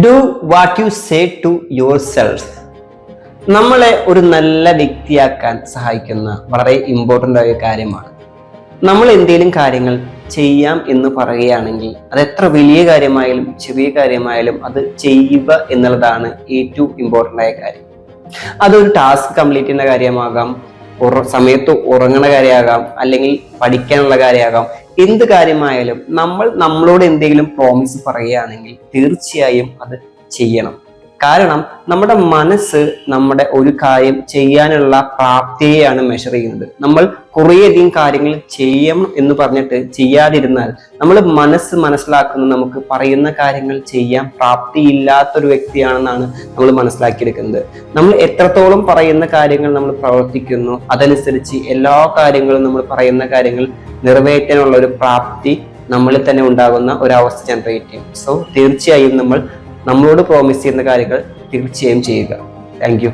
Do what you say to yourself. നമ്മളെ ഒരു നല്ല വ്യക്തിയാക്കാൻ സഹായിക്കുന്ന വളരെ ഇമ്പോർട്ടൻ്റ് ആയ കാര്യമാണ്. നമ്മൾ എന്തെങ്കിലും കാര്യങ്ങൾ ചെയ്യാം എന്ന് പറയുകയാണെങ്കിൽ അത് എത്ര വലിയ കാര്യമായാലും ചെറിയ കാര്യമായാലും അത് ചെയ്യുക എന്നുള്ളതാണ് ഏറ്റവും ഇമ്പോർട്ടൻ്റ് ആയ കാര്യം. അതൊരു ടാസ്ക് കംപ്ലീറ്റ് ചെയ്യുന്ന കാര്യമാകാം, സമയത്ത് ഉറങ്ങുന്ന കാര്യമാകാം, അല്ലെങ്കിൽ പഠിക്കാനുള്ള കാര്യമാകാം. എന്ത് കാര്യമായാലും നമ്മൾ നമ്മളോട് എന്തെങ്കിലും പ്രോമിസ് പറയുകയാണെങ്കിൽ തീർച്ചയായും അത് ചെയ്യണം. കാരണം നമ്മുടെ മനസ്സ് നമ്മുടെ ഒരു കാര്യം ചെയ്യാനുള്ള പ്രാപ്തിയെയാണ് മെഷർ ചെയ്യുന്നത്. നമ്മൾ കുറേയധികം കാര്യങ്ങൾ ചെയ്യണം എന്ന് പറഞ്ഞിട്ട് ചെയ്യാതിരുന്നാൽ നമ്മൾ മനസ്സിലാക്കുന്നത് നമുക്ക് പറയുന്ന കാര്യങ്ങൾ ചെയ്യാൻ പ്രാപ്തിയില്ലാത്തൊരു വ്യക്തിയാണെന്നാണ് നമ്മൾ മനസ്സിലാക്കിയെടുക്കുന്നത്. നമ്മൾ എത്രത്തോളം പറയുന്ന കാര്യങ്ങൾ നമ്മൾ പ്രവർത്തിക്കുന്നു അതനുസരിച്ച് എല്ലാ കാര്യങ്ങളും നമ്മൾ പറയുന്ന കാര്യങ്ങൾ നിറവേറ്റാനുള്ള ഒരു പ്രാപ്തി നമ്മളിൽ തന്നെ ഉണ്ടാകുന്ന ഒരവസ്ഥ ജനറേറ്റ് ചെയ്യും. സോ തീർച്ചയായും നമ്മളോട് പ്രോമിസ് ചെയ്യുന്ന കാര്യങ്ങൾ തീർച്ചയായും ചെയ്യുക. Thank you.